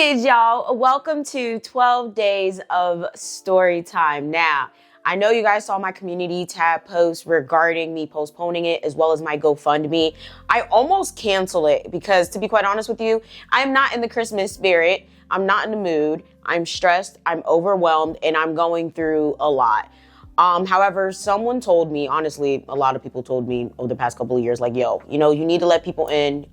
kids, y'all. Welcome to 12 Days of Storytime. Now, I know you guys saw my community tab post regarding me postponing it, as well as my GoFundMe. I almost canceled it because, to be quite honest with you, I'm not in the Christmas spirit. I'm not in the mood. I'm stressed, I'm overwhelmed, and I'm going through a lot. However, someone told me, honestly, a lot of people told me over the past couple of years, like, yo, you know, you need to let people in,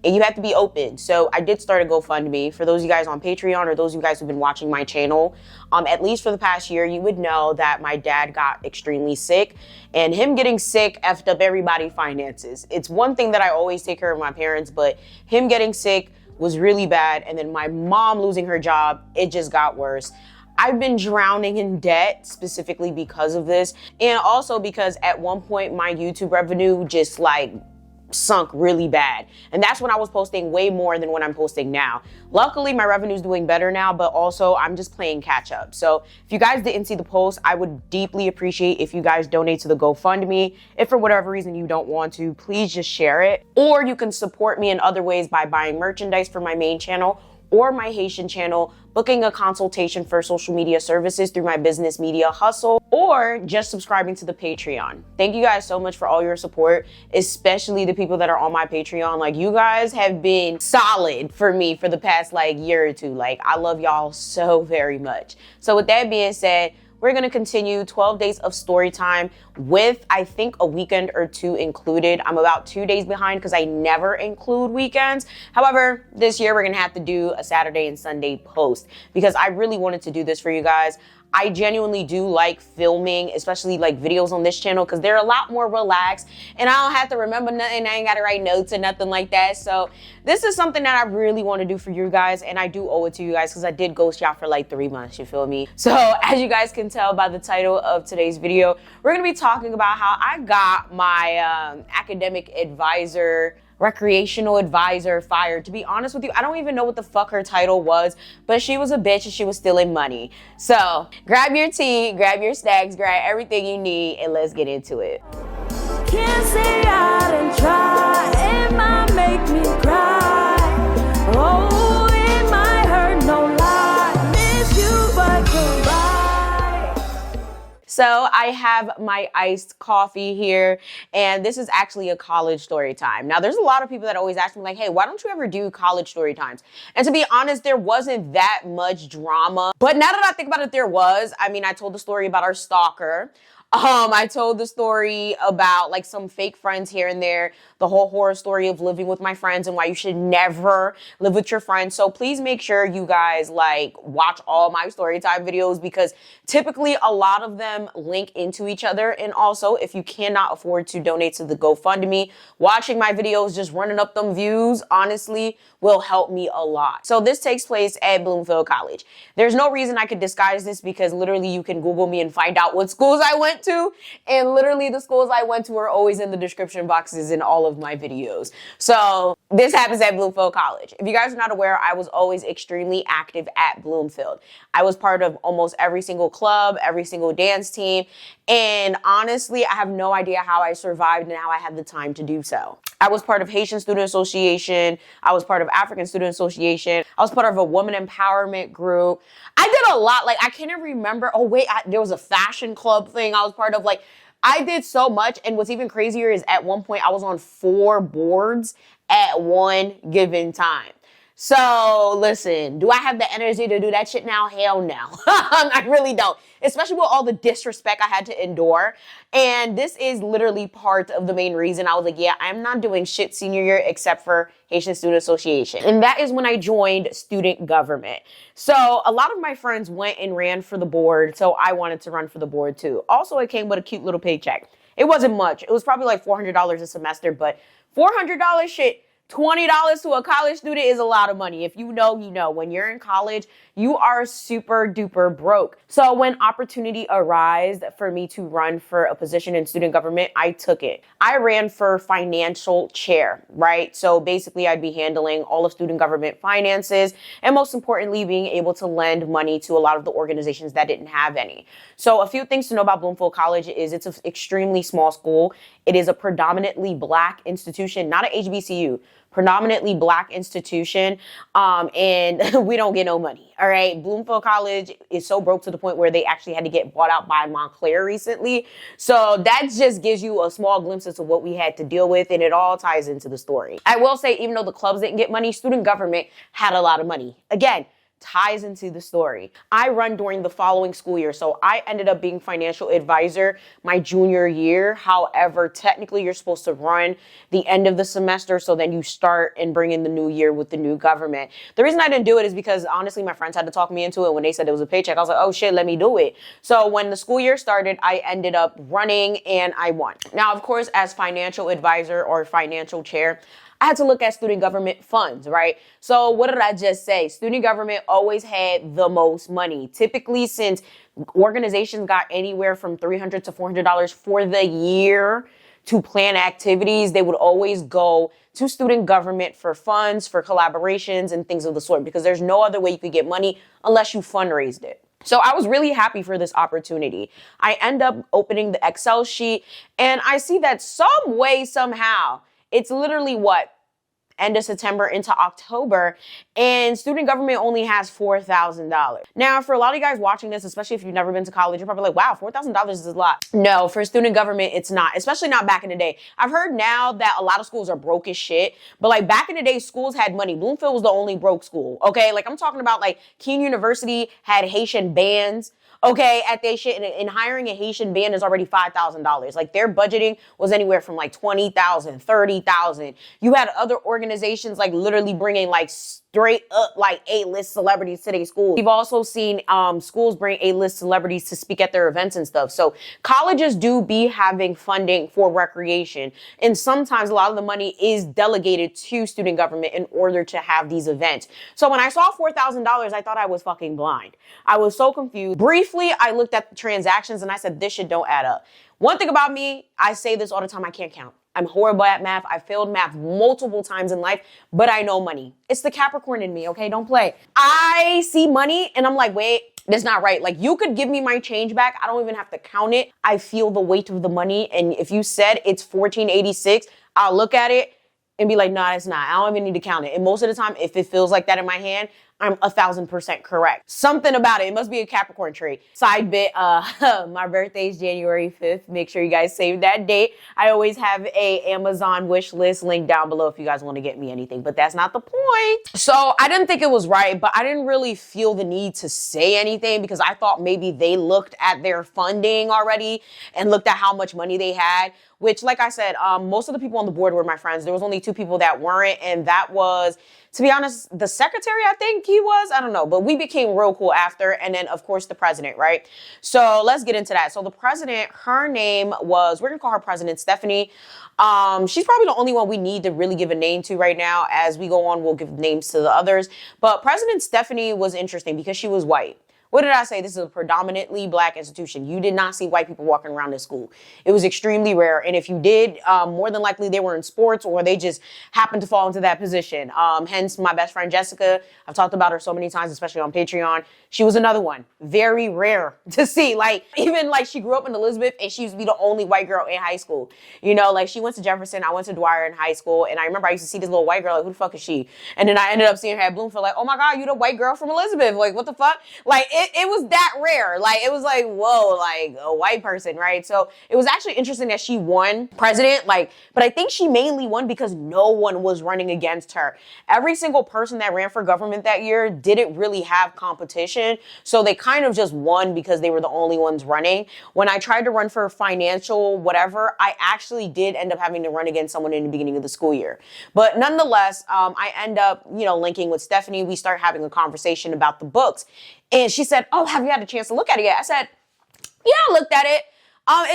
and you have to be open. So I did start a GoFundMe. For those of you guys on Patreon or those of you guys who've been watching my channel, at least for the past year, you would know that my dad got extremely sick, and him getting sick effed up everybody's finances. It's one thing that I always take care of my parents, but him getting sick was really bad. And then my mom losing her job, it just got worse. I've been drowning in debt specifically because of this. And also because at one point my YouTube revenue just sunk really bad. And that's when I was posting way more than what I'm posting now. Luckily, my revenue's doing better now, but also I'm just playing catch up. So if you guys didn't see the post, I would deeply appreciate if you guys donate to the GoFundMe. If for whatever reason you don't want to, please just share it. Or you can support me in other ways by buying merchandise for my main channel or my Haitian channel, booking a consultation for social media services through my business media hustle, or just subscribing to the Patreon. Thank you guys so much for all your support, especially the people that are on my Patreon. Like, you guys have been solid for me for the past year or two. Like, I love y'all so very much. So with that being said, we're gonna continue 12 days of story time with, I think, a weekend or two included. I'm about 2 days behind because I never include weekends. However, this year we're gonna have to do a Saturday and Sunday post because I really wanted to do this for you guys. I genuinely do like filming, especially videos on this channel, because they're a lot more relaxed and I don't have to remember nothing. I ain't got to write notes or nothing like that. So this is something that I really want to do for you guys, and I do owe it to you guys because I did ghost y'all for 3 months, you feel me? So as you guys can tell by the title of today's video, we're going to be talking about how I got my academic advisor, recreational advisor fired. To be honest with you, I don't even know what the fuck her title was, but she was a bitch and she was stealing money. So grab your tea, grab your snacks, grab everything you need, and let's get into it. Can't say I didn't try, it might make me cry. Oh, it might hurt, no lie. Miss you, but goodbye. So I have my iced coffee here, and this is actually a college story time. Now, there's a lot of people that always ask me hey, why don't you ever do college story times? And to be honest, there wasn't that much drama. But now that I think about it, there was. I mean, I told the story about our stalker. I told the story about some fake friends here and there, the whole horror story of living with my friends and why you should never live with your friends. So please make sure you guys watch all my story time videos, because typically a lot of them link into each other. And also, if you cannot afford to donate to the GoFundMe, watching my videos, just running up them views, honestly, will help me a lot. So this takes place at Bloomfield College. There's no reason I could disguise this because literally you can Google me and find out what schools I went to. And literally the schools I went to are always in the description boxes in all of my videos. So this happens at Bloomfield College. If you guys are not aware, I was always extremely active at Bloomfield. I was part of almost every single club, every single dance team. And honestly, I have no idea how I survived and how I had the time to do so. I was part of Haitian Student Association. I was part of African Student Association. I was part of a woman empowerment group. I did a lot. I can't even remember. Oh, wait, there was a fashion club thing I was part of. I did so much. And what's even crazier is at one point I was on 4 boards at one given time. So listen, do I have the energy to do that shit now? Hell no. I really don't. Especially with all the disrespect I had to endure. And this is literally part of the main reason I was yeah, I'm not doing shit senior year except for Haitian Student Association. And that is when I joined student government. So a lot of my friends went and ran for the board. So I wanted to run for the board too. Also, it came with a cute little paycheck. It wasn't much. It was probably $400 a semester, but $400 shit. $20 to a college student is a lot of money. If you know, you know. When you're in college, you are super duper broke. So when opportunity arose for me to run for a position in student government, I took it. I ran for financial chair, right? So basically I'd be handling all of student government finances and most importantly, being able to lend money to a lot of the organizations that didn't have any. So a few things to know about Bloomfield College is it's an extremely small school. It is a predominantly Black institution, not an HBCU. predominantly Black institution, and we don't get no money. All right, Bloomfield College is so broke to the point where they actually had to get bought out by Montclair recently. So that just gives you a small glimpse into what we had to deal with, and it all ties into the story. I will say, even though the clubs didn't get money, student government had a lot of money. Again, ties into the story. I run during the following school year, so I ended up being financial advisor my junior year. However, technically you're supposed to run the end of the semester, so then you start and bring in the new year with the new government. The reason I didn't do it is because honestly my friends had to talk me into it. When they said it was a paycheck, I was like, oh shit, let me do it. So when the school year started, I ended up running and I won. Now, of course, as financial advisor or financial chair, I had to look at student government funds, right? So what did I just say? Student government always had the most money. Typically, since organizations got anywhere from $300 to $400 for the year to plan activities, they would always go to student government for funds, for collaborations, and things of the sort, because there's no other way you could get money unless you fundraised it. So I was really happy for this opportunity. I end up opening the Excel sheet, and I see that some way, somehow, it's literally what? End of September into October, and student government only has $4,000. Now, for a lot of you guys watching this, especially if you've never been to college, you're probably like, wow, $4,000 is a lot. No, for student government, it's not, especially not back in the day. I've heard now that a lot of schools are broke as shit, but like back in the day, schools had money. Bloomfield was the only broke school, okay? Like I'm talking about like Keene University had Haitian bands, okay, at their shit, and hiring a Haitian band is already $5,000. Like their budgeting was anywhere from like $20,000, $30,000. You had other organizations like literally bringing like straight up like A-list celebrities to their schools. We've also seen schools bring A-list celebrities to speak at their events and stuff. So colleges do be having funding for recreation, and sometimes a lot of the money is delegated to student government in order to have these events. So when I saw $4,000, I thought I was fucking blind. I was so confused. Briefly, I looked at the transactions and I said, this shit don't add up. One thing about me, I say this all the time, I can't count. I'm horrible at math. I failed math multiple times in life, but I know money. It's the Capricorn in me, okay? Don't play. I see money and I'm like, wait, that's not right. Like you could give me my change back. I don't even have to count it. I feel the weight of the money. And if you said it's $14.86, I'll look at it and be like, nah, it's not. I don't even need to count it. And most of the time, if it feels like that in my hand, I'm 1,000% correct. Something about it. It must be a Capricorn trait. Side bit, my birthday is January 5th. Make sure you guys save that date. I always have a Amazon wish list link down below if you guys want to get me anything, but that's not the point. So I didn't think it was right, but I didn't really feel the need to say anything because I thought maybe they looked at their funding already and looked at how much money they had, which like I said, most of the people on the board were my friends. There was only 2 people that weren't, and that was, to be honest, the secretary, I think he was, I don't know, but we became real cool after. And then of course the president, right? So let's get into that. So the president, her name was, we're gonna call her President Stephanie. She's probably the only one we need to really give a name to right now. As we go on, we'll give names to the others. But President Stephanie was interesting because she was white. What did I say? This is a predominantly Black institution. You did not see white people walking around this school. It was extremely rare. And if you did, more than likely they were in sports or they just happened to fall into that position. Hence my best friend, Jessica. I've talked about her so many times, especially on Patreon. She was another one. Very rare to see. Like, even like she grew up in Elizabeth and she used to be the only white girl in high school. You know, like she went to Jefferson. I went to Dwyer in high school. And I remember I used to see this little white girl, like, who the fuck is she? And then I ended up seeing her at Bloomfield, like, oh my God, you the white girl from Elizabeth. Like, what the fuck? Like, it was that rare. Like, it was like, whoa, like a white person, right? So it was actually interesting that she won president, like, but I think she mainly won because no one was running against her. Every single person that ran for government that year didn't really have competition. So they kind of just won because they were the only ones running. When I tried to run for financial whatever, I actually did end up having to run against someone in the beginning of the school year. But nonetheless, I end up, linking with Stephanie. We start having a conversation about the books. And she said, oh, have you had a chance to look at it yet? I said, yeah, I looked at it.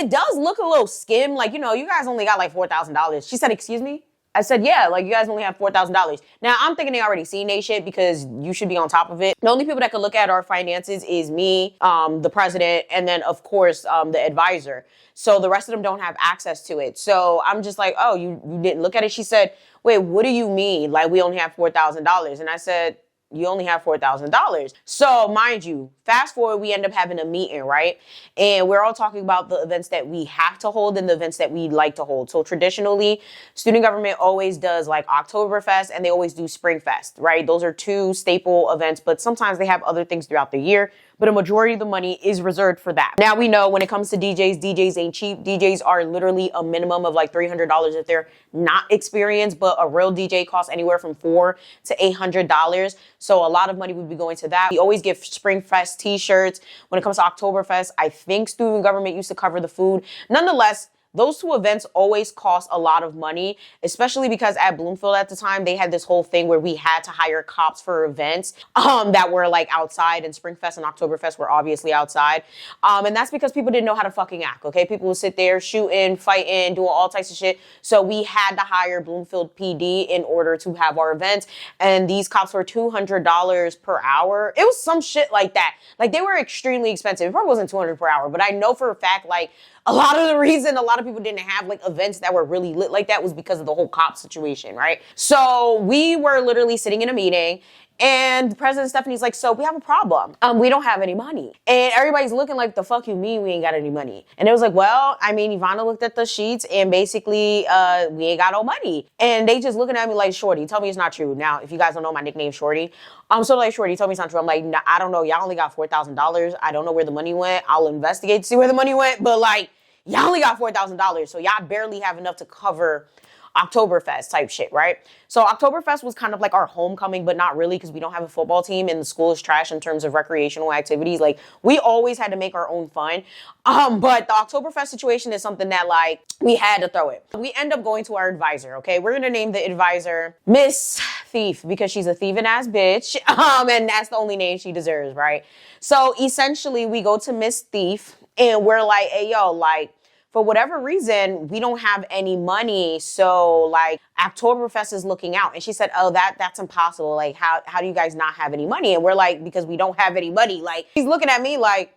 It does look a little skim. Like, you guys only got like $4,000. She said, excuse me? I said, yeah, like you guys only have $4,000. Now, I'm thinking they already seen they shit because you should be on top of it. The only people that can look at our finances is me, the president, and then, of course, the advisor. So the rest of them don't have access to it. So I'm just like, oh, you didn't look at it? She said, wait, what do you mean? Like, we only have $4,000. And I said, you only have $4,000. So mind you, fast forward, we end up having a meeting, right? And we're all talking about the events that we have to hold and the events that we like to hold. So traditionally, student government always does like Oktoberfest and they always do Springfest, right? Those are two staple events, but sometimes they have other things throughout the year. But a majority of the money is reserved for that. Now we know when it comes to DJs ain't cheap. DJs are literally a minimum of like $300 if they're not experienced, but a real DJ costs anywhere from $400 to $800. So a lot of money would be going to that. We always give Springfest t-shirts. When it comes to Oktoberfest, I think student government used to cover the food. Nonetheless, those two events always cost a lot of money, especially because at Bloomfield at the time, they had this whole thing where we had to hire cops for events that were like outside, and Springfest and Oktoberfest were obviously outside. And that's because people didn't know how to fucking act, okay? People would sit there shooting, fighting, doing all types of shit. So we had to hire Bloomfield PD in order to have our events. And these cops were $200 per hour. It was some shit like that. Like they were extremely expensive. It probably wasn't $200 per hour, but I know for a fact, like, a lot of the reason a lot of people didn't have like events that were really lit like that was because of the whole cop situation, right? So we were literally sitting in a meeting and President Stephanie's like, so we have a problem. We don't have any money. And everybody's looking like, the fuck you mean we ain't got any money? And it was like, well, I mean, Ivana looked at the sheets and basically we ain't got no money. And they just looking at me like, Shorty, tell me it's not true. Now, if you guys don't know my nickname, Shorty, I'm so like, Shorty, tell me it's not true. I'm like, nah, I don't know. Y'all only got $4,000. I don't know where the money went. I'll investigate to see where the money went. But like, y'all only got $4,000. So y'all barely have enough to cover Oktoberfest type shit, right? So Oktoberfest was kind of like our homecoming, but not really because we don't have a football team and the school is trash in terms of recreational activities. Like we always had to make our own fun. But the Oktoberfest situation is something that like we had to throw it. We end up going to our advisor, okay? We're gonna name the advisor Miss Thief because she's a thieving ass bitch. And that's the only name she deserves, right? So essentially we go to Miss Thief and we're like, hey yo, like, for whatever reason, we don't have any money. So like Oktoberfest is looking out. And she said, oh, that's impossible. Like, how do you guys not have any money? And we're like, because we don't have any money. Like, he's looking at me like,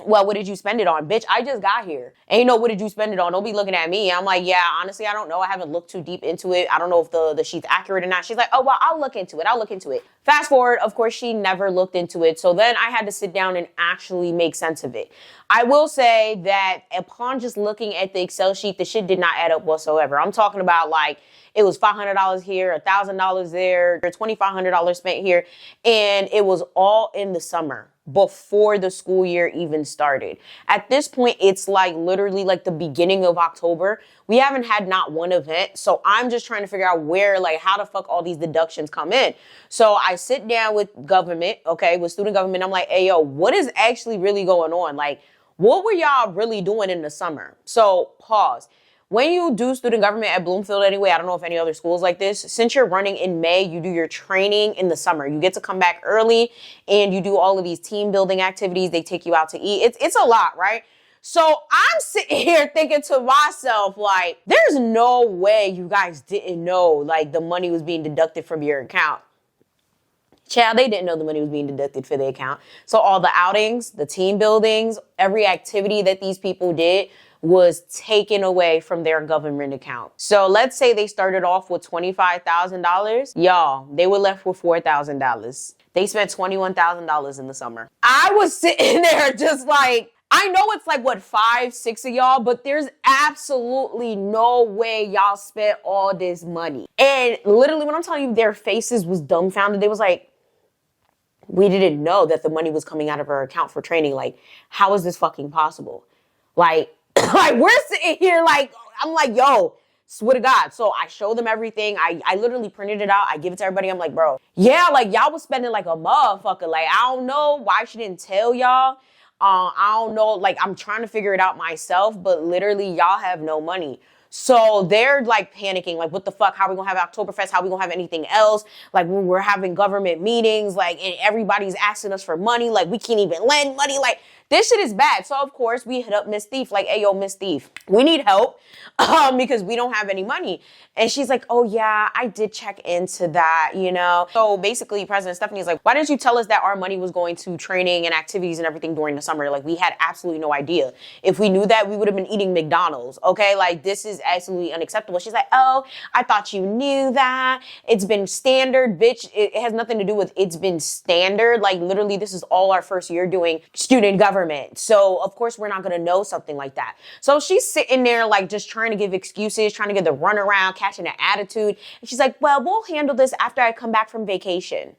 well, what did you spend it on? Bitch, I just got here. And you know, what did you spend it on? Don't be looking at me. I'm like, yeah, honestly, I don't know. I haven't looked too deep into it. I don't know if the sheet's accurate or not. She's like, oh, well, I'll look into it. Fast forward, of course, she never looked into it. So then I had to sit down and actually make sense of it. I will say that upon just looking at the Excel sheet, the shit did not add up whatsoever. I'm talking about like, it was $500 here, $1,000 there, $2,500 spent here. And it was all in the summer before the school year even started. At this point, it's like literally like the beginning of October. We haven't had not one event. So I'm just trying to figure out where, like, how the fuck all these deductions come in. So I sit down with government, okay, with student government. I'm like, hey, yo, what is actually really going on? Like, what were y'all really doing in the summer? So pause. When you do student government at Bloomfield anyway, I don't know if any other schools like this, since you're running in May, you do your training in the summer. You get to come back early and you do all of these team building activities. They take you out to eat. It's a lot, right? So I'm sitting here thinking to myself, like, there's no way you guys didn't know, like, the money was being deducted from your account. Child, they didn't know the money was being deducted for the account. So all the outings, the team buildings, every activity that these people did was taken away from their government account. So let's say they started off with $25,000. Y'all, they were left with $4,000. They spent $21,000 in the summer. I was sitting there just like, I know it's like, what, 5, 6 of y'all, but there's absolutely no way y'all spent all this money. And literally, when I'm telling you, their faces was dumbfounded. They was like, we didn't know that the money was coming out of our account for training. Like, how is this fucking possible? Like, like we're sitting here like, I'm like, yo, swear to God. So I show them everything. I literally printed it out. I give it to everybody. I'm like, bro, yeah, like y'all was spending like a motherfucker. Like, I don't know why she didn't tell y'all. I don't know. Like, I'm trying to figure it out myself, but literally y'all have no money. So they're like panicking, like, what the fuck? How are we gonna have Oktoberfest? How are we gonna have anything else? Like, when we're having government meetings, like, and everybody's asking us for money, like, we can't even lend money. Like, This shit is bad. So of course we hit up Miss Thief, like, hey yo, Miss Thief, we need help because we don't have any money. And she's like, oh yeah, I did check into that, you know? So basically President Stephanie's like, why didn't you tell us that our money was going to training and activities and everything during the summer? Like, we had absolutely no idea. If we knew that, we would have been eating McDonald's, okay? Like, this is absolutely unacceptable. She's like, oh, I thought you knew that. It's been standard, bitch. It has nothing to do with it's been standard. Like, literally, this is all our first year doing student government. So, of course, we're not going to know something like that. So she's sitting there, like, just trying to give excuses, trying to get the runaround, catching an attitude. And she's like, well, we'll handle this after I come back from vacation.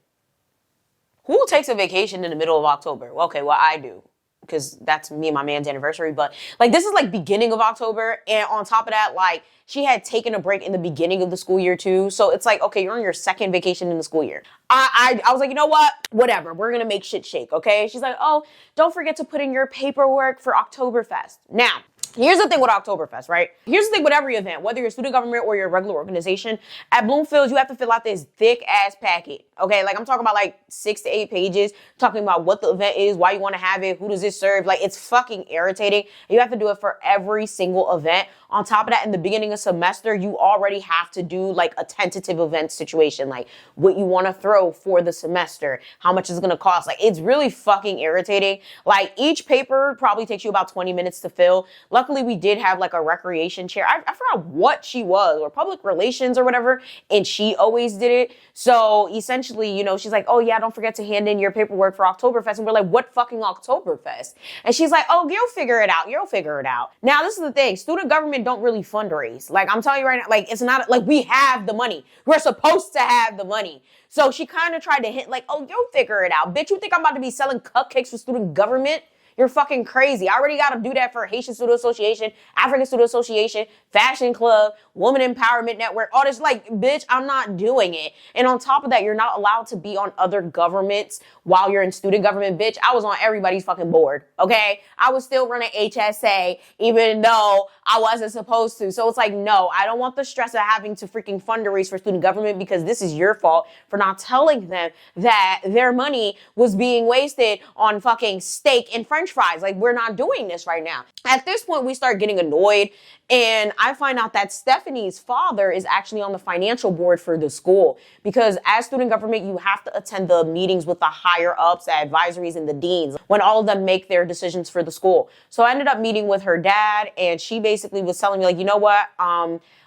Who takes a vacation in the middle of October? Well, okay, well, I do, because that's me and my man's anniversary. But like, this is like beginning of October. And on top of that, like, she had taken a break in the beginning of the school year too. So it's like, okay, you're on your second vacation in the school year. I was like, you know what? Whatever. We're going to make shit shake. Okay. She's like, oh, don't forget to put in your paperwork for Oktoberfest. Now, here's the thing with Oktoberfest, right? Here's the thing with every event, whether you're student government or you're a regular organization. At Bloomfield, you have to fill out this thick ass packet. Okay, like I'm talking about like 6 to 8 pages, talking about what the event is, why you want to have it, who does it serve. Like, it's fucking irritating. You have to do it for every single event. On top of that, in the beginning of semester, you already have to do like a tentative event situation, like what you want to throw for the semester, how much it's going to cost. Like, it's really fucking irritating. Like, each paper probably takes you about 20 minutes to fill. Luckily, we did have like a recreation chair. I forgot what she was, or public relations or whatever, and she always did it. So essentially, you know, she's like, oh yeah, don't forget to hand in your paperwork for Oktoberfest. And we're like, what fucking Oktoberfest? And she's like, oh, you'll figure it out. You'll figure it out. Now, this is the thing. Student government don't really fundraise. Like, I'm telling you right now, like, it's not like we have the money. We're supposed to have the money. So she kind of tried to hint like, oh, you'll figure it out. Bitch, you think I'm about to be selling cupcakes for student government? You're fucking crazy. I already got to do that for Haitian Student Association, African Student Association, Fashion Club, Woman Empowerment Network, all this. Like, bitch, I'm not doing it. And on top of that, you're not allowed to be on other governments while you're in student government, bitch. I was on everybody's fucking board, okay? I was still running HSA, even though I wasn't supposed to. So it's like, no, I don't want the stress of having to freaking fundraise for student government, because this is your fault for not telling them that their money was being wasted on fucking steak and French fries. Like, we're not doing this right now. At this point, we start getting annoyed, and I find out that Stephanie's father is actually on the financial board for the school, because as student government, you have to attend the meetings with the higher ups, the advisories, and the deans when all of them make their decisions for the school. So I ended up meeting with her dad, and she basically was telling me, like, you know what,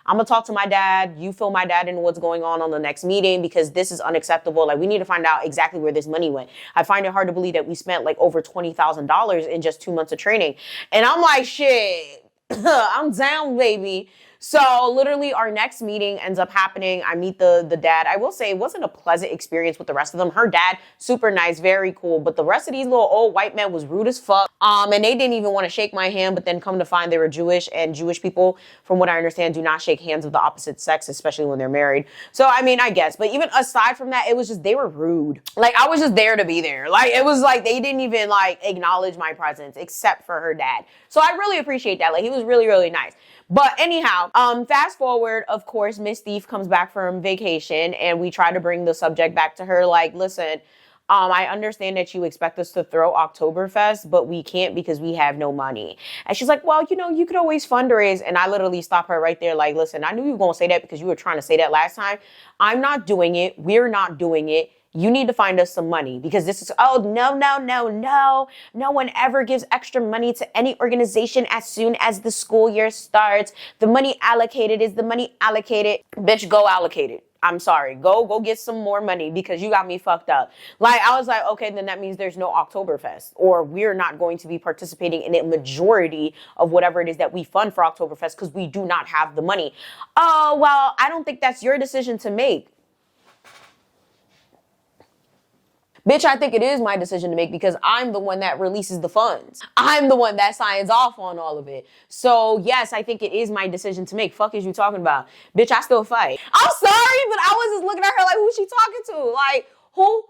I'm gonna talk to my dad. You fill my dad in what's going on the next meeting, because this is unacceptable. Like, we need to find out exactly where this money went. I find it hard to believe that we spent like over $20,000 in just 2 months of training. And I'm like, shit, I'm down, baby. So literally our next meeting ends up happening. I meet the dad. I will say it wasn't a pleasant experience with the rest of them. Her dad, super nice, very cool. But the rest of these little old white men was rude as fuck. And they didn't even want to shake my hand, but then come to find they were Jewish, and Jewish people, from what I understand, do not shake hands of the opposite sex, especially when they're married. So, I mean, I guess. But even aside from that, it was just, they were rude. Like, I was just there to be there. Like, it was like, they didn't even like acknowledge my presence except for her dad. So I really appreciate that. Like, he was really, really nice. But anyhow, fast forward, of course, Miss Thief comes back from vacation, and we try to bring the subject back to her. Like, listen, I understand that you expect us to throw Oktoberfest, but we can't because we have no money. And she's like, well, you know, you could always fundraise. And I literally stop her right there. Like, listen, I knew you were going to say that because you were trying to say that last time. I'm not doing it. We're not doing it. You need to find us some money, because this is, oh, no. No one ever gives extra money to any organization as soon as the school year starts. The money allocated is the money allocated. Bitch, go allocate it. I'm sorry. Go get some more money, because you got me fucked up. Like, I was like, okay, then that means there's no Oktoberfest, or we're not going to be participating in a majority of whatever it is that we fund for Oktoberfest because we do not have the money. Oh, well, I don't think that's your decision to make. Bitch, I think it is my decision to make, because I'm the one that releases the funds. I'm the one that signs off on all of it. So yes, I think it is my decision to make. Fuck is you talking about? Bitch, I still fight. I'm sorry, but I was just looking at her like, who's she talking to? Like, who?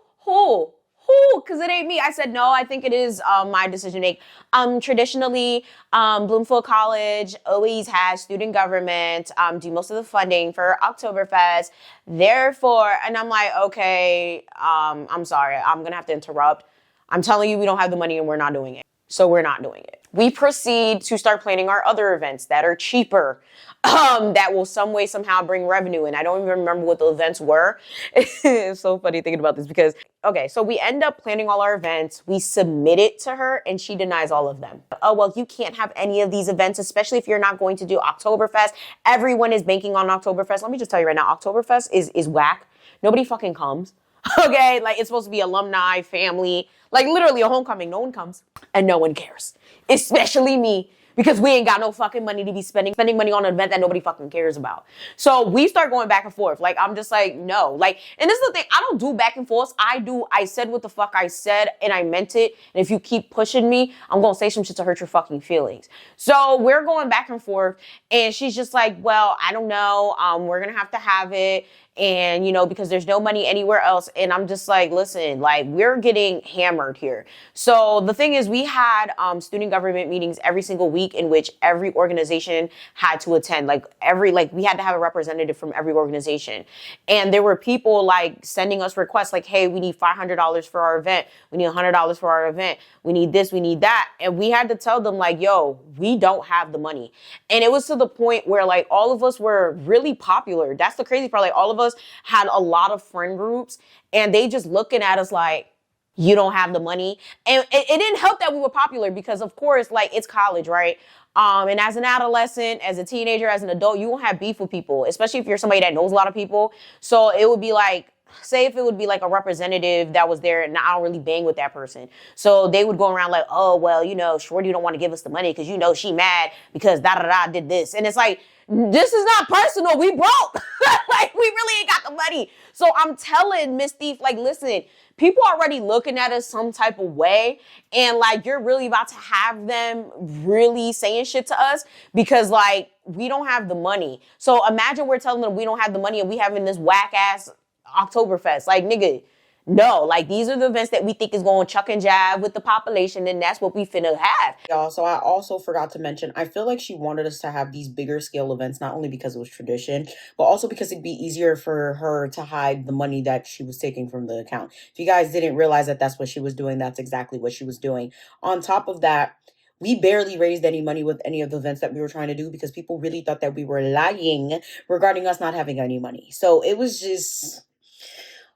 Because it ain't me. I said, no, I think it is my decision to make. Traditionally, Bloomfield College always has student government do most of the funding for Oktoberfest. Therefore, and I'm like, okay, I'm sorry. I'm going to have to interrupt. I'm telling you we don't have the money and we're not doing it. So we're not doing it. We proceed to start planning our other events that are cheaper, that will some way, somehow bring revenue in. I don't even remember what the events were. It's so funny thinking about this because, okay, so we end up planning all our events. We submit it to her and she denies all of them. Oh, well, you can't have any of these events, especially if you're not going to do Oktoberfest. Everyone is banking on Oktoberfest. Let me just tell you right now, Oktoberfest is whack. Nobody fucking comes. Okay, like it's supposed to be alumni, family, like literally a homecoming. No one comes and no one cares, especially me, because we ain't got no fucking money to be spending money on an event that nobody fucking cares about. So we start going back and forth. Like, I'm just like, no. Like, and this is the thing, I don't do back and forth. I said what the fuck I said and I meant it. And if you keep pushing me, I'm going to say some shit to hurt your fucking feelings. So we're going back and forth and she's just like, well, I don't know. We're going to have it. And, you know, because there's no money anywhere else. And I'm just like, listen, like we're getting hammered here. So the thing is, we had student government meetings every single week in which every organization had to attend. Like we had to have a representative from every organization. And there were people like sending us requests like, hey, we need $500 for our event. We need $100 for our event. We need this, we need that. And we had to tell them like, yo, we don't have the money. And it was to the point where like all of us were really popular. That's the crazy part. Like all of us had a lot of friend groups and they just looking at us like, you don't have the money. And it didn't help that we were popular because of course, like it's college, right? And as an adolescent, as a teenager, as an adult, you won't have beef with people, especially if you're somebody that knows a lot of people. So it would be like, say if it would be like a representative that was there and I don't really bang with that person. So they would go around like, oh, well, you know, Shorty don't want to give us the money because, you know, she mad because da-da-da did this. And it's like, this is not personal. We broke. Like, we really ain't got the money. So I'm telling Miss Thief, like, listen, people already looking at us some type of way. And like, you're really about to have them really saying shit to us because like, we don't have the money. So imagine we're telling them we don't have the money and we having this whack ass Oktoberfest. Like, nigga, no, like these are the events that we think is going chuck and jive with the population, and that's what we finna have. Y'all, so I also forgot to mention, I feel like she wanted us to have these bigger scale events, not only because it was tradition, but also because it'd be easier for her to hide the money that she was taking from the account. If you guys didn't realize that that's what she was doing, that's exactly what she was doing. On top of that, we barely raised any money with any of the events that we were trying to do because people really thought that we were lying regarding us not having any money. So it was just...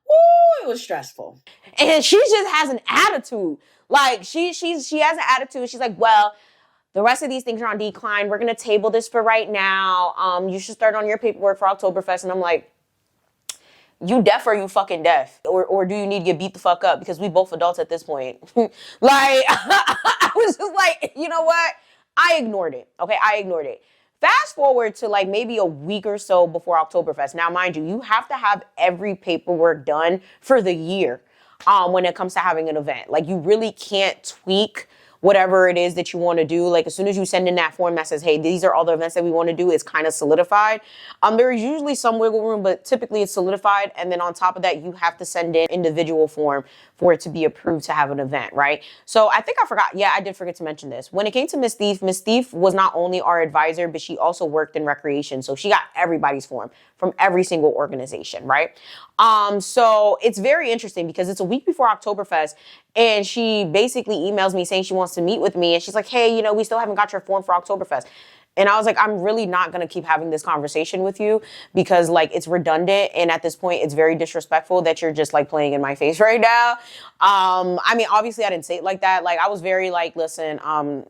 ooh, it was stressful. And she just has an attitude. Like, she has an attitude. She's like, well, the rest of these things are on decline. We're going to table this for right now. You should start on your paperwork for Oktoberfest. And I'm like, you deaf or you fucking deaf? Or do you need to get beat the fuck up? Because we both adults at this point. Like, I was just like, you know what? I ignored it. Okay, I ignored it. Fast forward to like maybe a week or so before Oktoberfest. Now, mind you, you have to have every paperwork done for the year when it comes to having an event. Like you really can't tweak whatever it is that you want to do. Like as soon as you send in that form that says, hey, these are all the events that we want to do, it's kind of solidified. There is usually some wiggle room, but typically it's solidified. And then on top of that, you have to send in individual form for it to be approved to have an event, right? So I think I forgot. Yeah, I did forget to mention this. When it came to Miss Thief was not only our advisor, but she also worked in recreation. So she got everybody's form from every single organization, right? So it's very interesting because it's a week before Oktoberfest and she basically emails me saying she wants to meet with me. And she's like, hey, you know, we still haven't got your form for Oktoberfest. And I was like, I'm really not going to keep having this conversation with you because like it's redundant. And at this point, it's very disrespectful that you're just like playing in my face right now. I mean, obviously I didn't say it like that. Like I was very like, listen,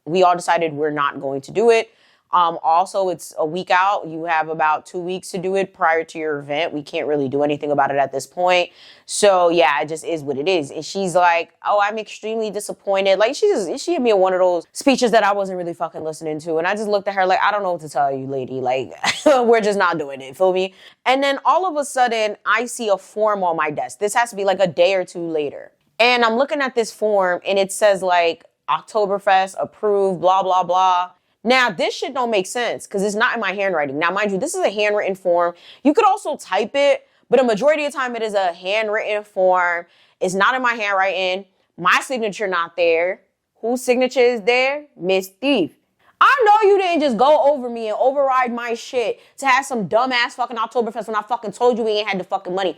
we all decided we're not going to do it. Also, it's a week out. You have about 2 weeks to do it prior to your event. We can't really do anything about it at this point. So yeah, it just is what it is. And she's like, oh, I'm extremely disappointed. Like she gave me one of those speeches that I wasn't really fucking listening to. And I just looked at her like, I don't know what to tell you, lady. Like we're just not doing it. Feel me? And then all of a sudden I see a form on my desk. This has to be like a day or two later. And I'm looking at this form and it says like Oktoberfest approved, blah, blah, blah. Now, this shit don't make sense because it's not in my handwriting. Now, mind you, this is a handwritten form. You could also type it, but a majority of the time it is a handwritten form. It's not in my handwriting. My signature not there. Whose signature is there? Miss Thief. I know you didn't just go over me and override my shit to have some dumbass fucking Oktoberfest when I fucking told you we ain't had the fucking money.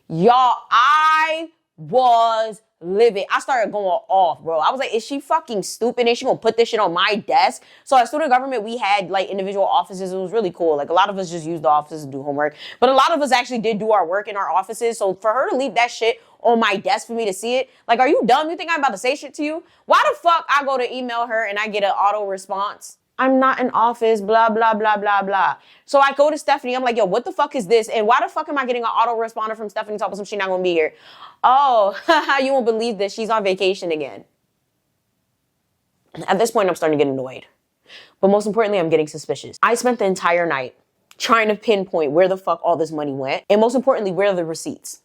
Y'all, I was livid. I started going off, bro. I was like, is she fucking stupid? Is she gonna put this shit on my desk? So at student government, we had like individual offices. It was really cool. Like a lot of us just used the offices to do homework, but a lot of us actually did do our work in our offices. So for her to leave that shit on my desk for me to see it, like, are you dumb? You think I'm about to say shit to you? Why the fuck I go to email her and I get an auto response? I'm not in office, blah, blah, blah, blah, blah. So I go to Stephanie. I'm like, yo, what the fuck is this? And why the fuck am I getting an autoresponder from Stephanie talking about she's not going to be here? Oh, you won't believe this. She's on vacation again. At this point, I'm starting to get annoyed. But most importantly, I'm getting suspicious. I spent the entire night trying to pinpoint where the fuck all this money went. And most importantly, where are the receipts?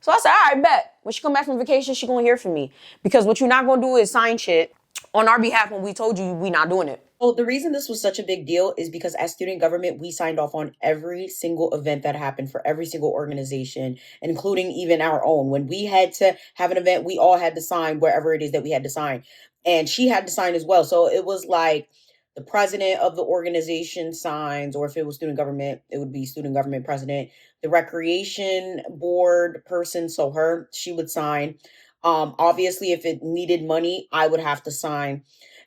So I said, all right, bet. When she come back from vacation, she going to hear from me. Because what you're not going to do is sign shit on our behalf when we told you we not doing it. Well, the reason this was such a big deal is because as student government, we signed off on every single event that happened for every single organization, including even our own. When we had to have an event, we all had to sign wherever it is that we had to sign. And she had to sign as well. So it was like the president of the organization signs, or if it was student government, it would be student government president. The recreation board person, so she would sign. Obviously, if it needed money, I would have to sign.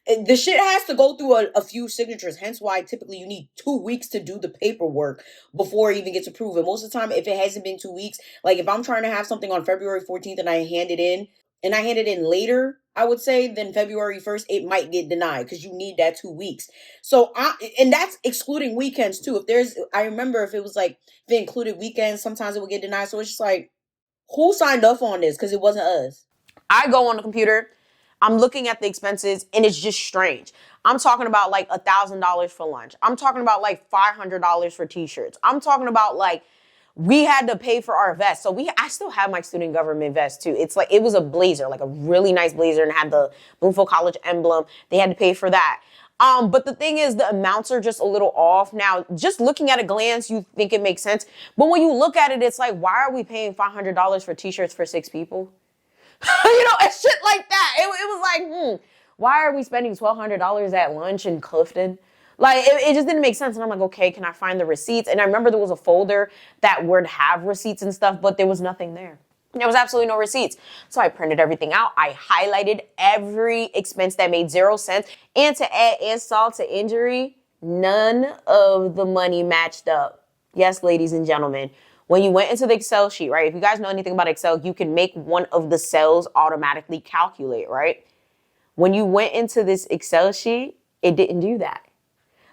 The shit has to go through a few signatures, hence why typically you need 2 weeks to do the paperwork before it even gets approved. And most of the time, if it hasn't been 2 weeks, like if I'm trying to have something on February 14th and I hand it in later, I would say, than February 1st, it might get denied because you need that 2 weeks. So and that's excluding weekends too. I remember if it was like, if it included weekends, sometimes it would get denied. So it's just like, who signed up on this? Because it wasn't us. I go on the computer, I'm looking at the expenses, and it's just strange. I'm talking about like $1,000 for lunch. I'm talking about like $500 for t-shirts. I'm talking about like, we had to pay for our vest. So I still have my student government vest too. It's like, it was a blazer, like a really nice blazer, and had the Bloomfield College emblem. They had to pay for that. But the thing is, the amounts are just a little off. Now, just looking at a glance, you think it makes sense. But when you look at it, it's like, why are we paying $500 for t-shirts for 6 people? It's shit like that. It was like, why are we spending $1,200 at lunch in Clifton? Like, it just didn't make sense. And I'm like, okay, can I find the receipts? And I remember there was a folder that would have receipts and stuff, but there was nothing there. There was absolutely no receipts. So I printed everything out. I highlighted every expense that made 0 cents. And to add insult to injury, none of the money matched up. Yes, ladies and gentlemen. When you went into the Excel sheet, right? If you guys know anything about Excel, you can make one of the cells automatically calculate, right? When you went into this Excel sheet, it didn't do that.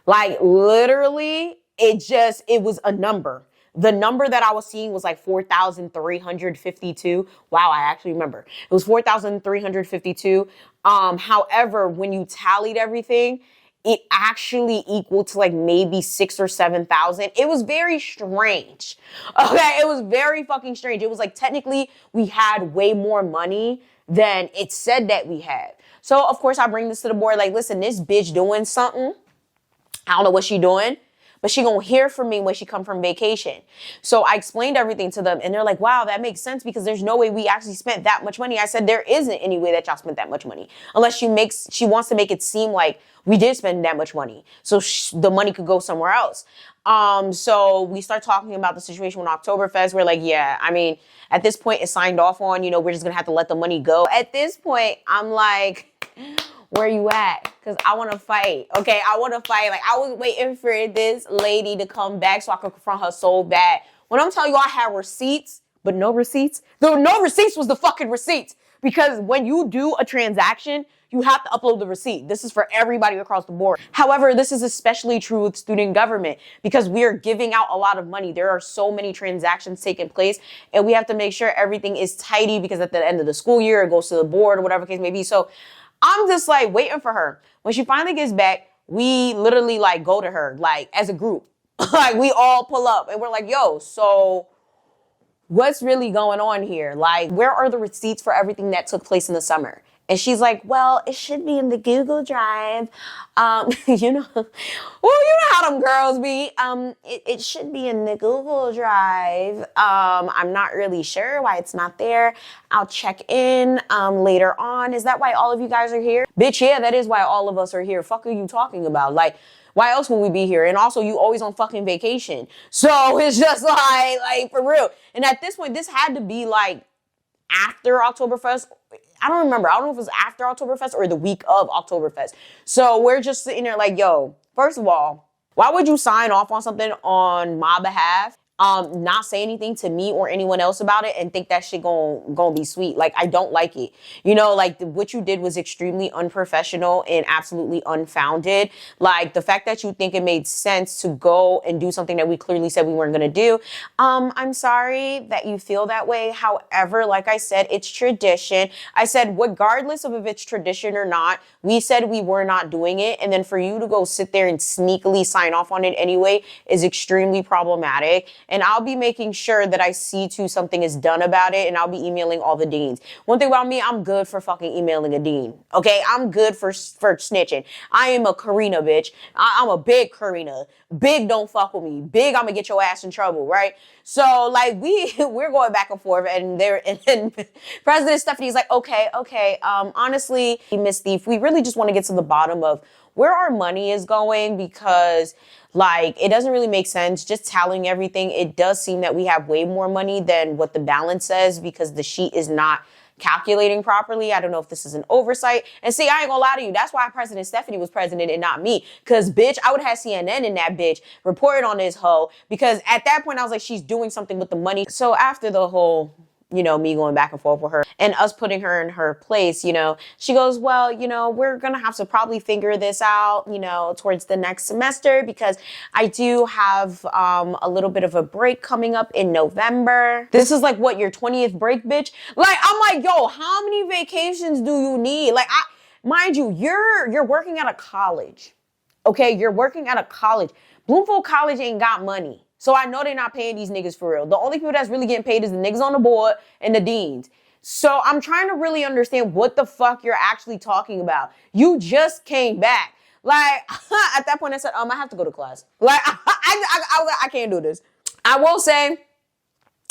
Like literally, it was a number. The number that I was seeing was like 4,352. Wow, I actually remember. It was 4,352. However, when you tallied everything, it actually equaled to like maybe 6,000 or 7,000. It was very strange. Okay, it was very fucking strange. It was like technically we had way more money than it said that we had. So of course I bring this to the board like, listen, this bitch doing something. I don't know what she doing, but she gonna hear from me when she come from vacation. So I explained everything to them and they're like, wow, that makes sense because there's no way we actually spent that much money. I said, there isn't any way that y'all spent that much money unless she wants to make it seem like we did spend that much money. So the money could go somewhere else. So we start talking about the situation with Oktoberfest. We're like, yeah, I mean, at this point it's signed off on, we're just gonna have to let the money go. At this point, I'm like, where you at? Because I want to fight. Okay, I want to fight. Like, I was waiting for this lady to come back so I could confront her so bad. When I'm telling you I had receipts, but no receipts, the no receipts was the fucking receipts. Because when you do a transaction, you have to upload the receipt. This is for everybody across the board. However, this is especially true with student government because we are giving out a lot of money. There are so many transactions taking place and we have to make sure everything is tidy because at the end of the school year, it goes to the board or whatever case may be. So I'm just like waiting for her. When she finally gets back, we literally like go to her like as a group. Like we all pull up and we're like, yo, so what's really going on here? Like, where are the receipts for everything that took place in the summer? And she's like, well, it should be in the Google Drive. Well, you know how them girls be. It should be in the Google Drive. I'm not really sure why it's not there. I'll check in later on. Is that why all of you guys are here? Bitch, yeah, that is why all of us are here. Fuck are you talking about? Like, why else would we be here? And also, you always on fucking vacation. So it's just like for real. And at this point, this had to be like after Oktoberfest. I don't remember. I don't know if it was after Oktoberfest or the week of Oktoberfest. So we're just sitting there like, yo, first of all, why would you sign off on something on my behalf? Not say anything to me or anyone else about it and think that shit gonna be sweet. Like, I don't like it. You know, like what you did was extremely unprofessional and absolutely unfounded. Like the fact that you think it made sense to go and do something that we clearly said we weren't gonna do. I'm sorry that you feel that way. However, like I said, it's tradition. I said, regardless of if it's tradition or not, we said we were not doing it. And then for you to go sit there and sneakily sign off on it anyway is extremely problematic. And I'll be making sure that I see to something is done about it, and I'll be emailing all the deans. One thing about me, I'm good for fucking emailing a dean. Okay, I'm good for snitching. I am a Karina bitch. I'm a big Karina. Big don't fuck with me. Big, I'm gonna get your ass in trouble, right? So like we're going back and forth, and President Stephanie's like, okay. Honestly, Miss Thief, we really just want to get to the bottom of where our money is going, because like it doesn't really make sense just tallying everything. It does seem that we have way more money than what the balance says because the sheet is not calculating properly. I don't know if this is an oversight. And see, I ain't gonna lie to you. That's why President Stephanie was president and not me. Cause bitch, I would have CNN in that bitch reported on this hoe. Because at that point I was like, she's doing something with the money. So after the whole, you know, me going back and forth with her and us putting her in her place, you know, she goes, well, you know, we're going to have to probably figure this out, you know, towards the next semester, because I do have a little bit of a break coming up in November. This is like, what, your 20th break, bitch? Like, I'm like, yo, how many vacations do you need? Like, mind you, you're working at a college. Okay, you're working at a college. Bloomfield College ain't got money. So I know they're not paying these niggas for real. The only people that's really getting paid is the niggas on the board and the deans. So I'm trying to really understand what the fuck you're actually talking about. You just came back. Like, at that point I said, I have to go to class. Like, I can't do this. I will say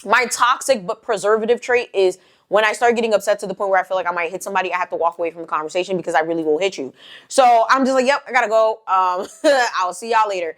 my toxic but preservative trait is when I start getting upset to the point where I feel like I might hit somebody, I have to walk away from the conversation because I really will hit you. So I'm just like, yep, I gotta go. I'll see y'all later.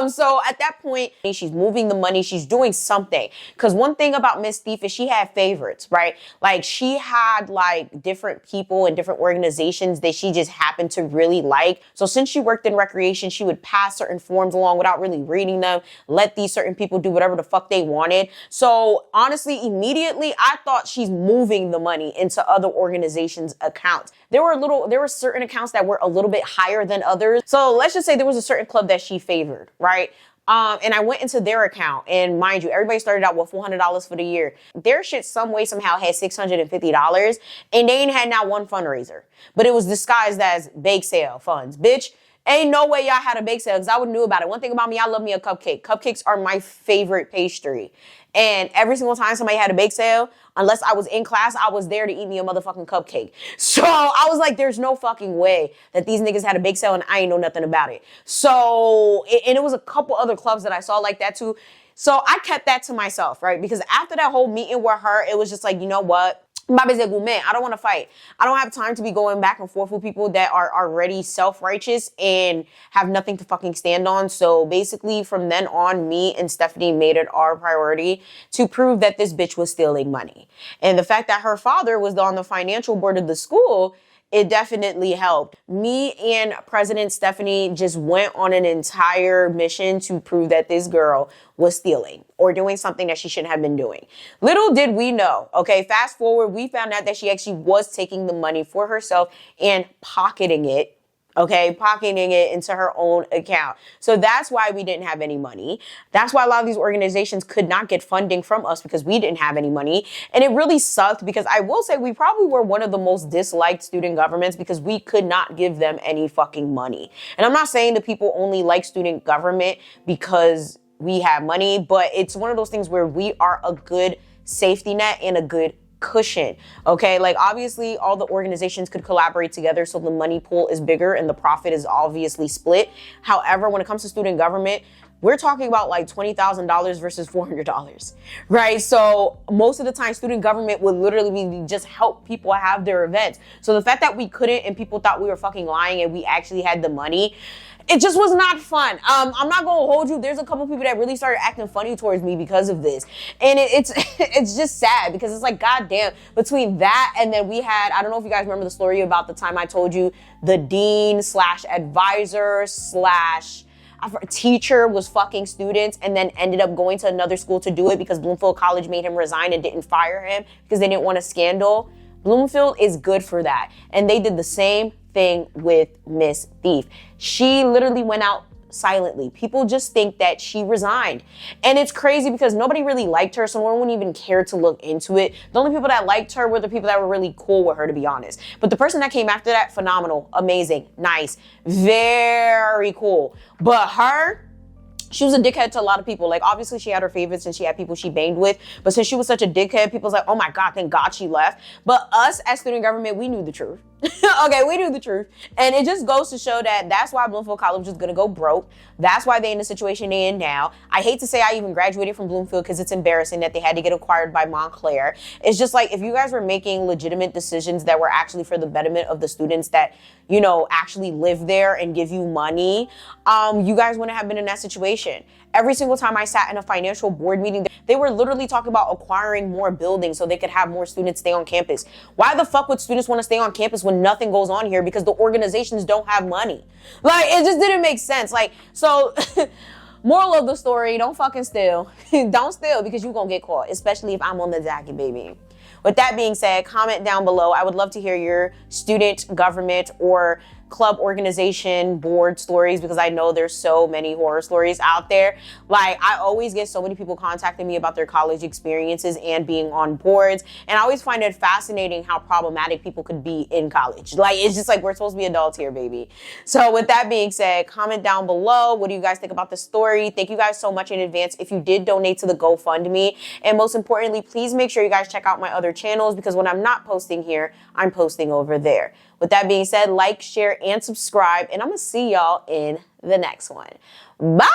So at that point, she's moving the money. She's doing something. Because one thing about Miss Thief is she had favorites, right? Like she had like different people and different organizations that she just happened to really like. So since she worked in recreation, she would pass certain forms along without really reading them, let these certain people do whatever the fuck they wanted. So honestly, immediately, I thought she's moving the money into other organizations' accounts. There were certain accounts that were a little bit higher than others. So let's just say there was a certain club that she favored, right? And I went into their account, and mind you, everybody started out with $400 for the year. Their shit some way somehow had $650, and they ain't had not one fundraiser. But it was disguised as bake sale funds. Bitch, ain't no way y'all had a bake sale, because I would knew about it. One thing about me, I love me a cupcake. Cupcakes are my favorite pastry. And every single time somebody had a bake sale, unless I was in class, I was there to eat me a motherfucking cupcake. So I was like, there's no fucking way that these niggas had a bake sale and I ain't know nothing about it. So, and it was a couple other clubs that I saw like that too. So I kept that to myself, right? Because after that whole meeting with her, it was just like, you know what? I don't want to fight. I don't have time to be going back and forth with people that are already self-righteous and have nothing to fucking stand on. So basically from then on, me and Stephanie made it our priority to prove that this bitch was stealing money. And the fact that her father was on the financial board of the school, it definitely helped. Me and President Stephanie just went on an entire mission to prove that this girl was stealing or doing something that she shouldn't have been doing. Little did we know, okay, fast forward, we found out that she actually was taking the money for herself and pocketing it. Okay, pocketing it into her own account. So that's why we didn't have any money. That's why a lot of these organizations could not get funding from us, because we didn't have any money. And it really sucked, because I will say we probably were one of the most disliked student governments because we could not give them any fucking money. And I'm not saying that people only like student government because we have money, but it's one of those things where we are a good safety net and a good cushion. Okay, like obviously all the organizations could collaborate together so the money pool is bigger and the profit is obviously split. However, when it comes to student government, we're talking about like $20,000 versus $400, right? So most of the time, student government would literally be just help people have their events. So the fact that we couldn't and people thought we were fucking lying and we actually had the money, it just was not fun. I'm not gonna hold you. There's a couple people that really started acting funny towards me because of this, and it's it's just sad because it's like, goddamn. Between that and then we had, I don't know if you guys remember the story about the time I told you the dean slash advisor slash teacher was fucking students and then ended up going to another school to do it because Bloomfield College made him resign and didn't fire him because they didn't want a scandal. Bloomfield is good for that, and they did the same thing with Miss Thief. She literally went out silently. People just think that she resigned. And it's crazy because nobody really liked her, so no one wouldn't even care to look into it. The only people that liked her were the people that were really cool with her, to be honest. But the person that came after that, phenomenal, amazing, nice, very cool. But her, she was a dickhead to a lot of people. Like, obviously she had her favorites and she had people she banged with, but since she was such a dickhead, people's like, oh my God, thank God she left. But us as student government, we knew the truth. Okay, we knew the truth. And it just goes to show that that's why Bloomfield College is gonna go broke. That's why they're in the situation they're in now. I hate to say I even graduated from Bloomfield because it's embarrassing that they had to get acquired by Montclair. It's just like, if you guys were making legitimate decisions that were actually for the betterment of the students that, you know, actually live there and give you money, you guys wouldn't have been in that situation. Every single time I sat in a financial board meeting, they were literally talking about acquiring more buildings so they could have more students stay on campus. Why the fuck would students want to stay on campus when nothing goes on here? Because the organizations don't have money. Like, it just didn't make sense. Like, so moral of the story, don't fucking steal. Don't steal because you're going to get caught, especially if I'm on the jacket, baby. With that being said, comment down below. I would love to hear your student, government, or club organization board stories because I know there's so many horror stories out there. Like, I always get so many people contacting me about their college experiences and being on boards, and I always find it fascinating how problematic people could be in college. Like, it's just like, we're supposed to be adults here, baby. So with that being said, comment down below. What do you guys think about the story? Thank you guys so much in advance if you did donate to the GoFundMe, and most importantly, please make sure you guys check out my other channels because when I'm not posting here, I'm posting over there. With that being said, like, share, and subscribe, and I'm going to see y'all in the next one. Bye!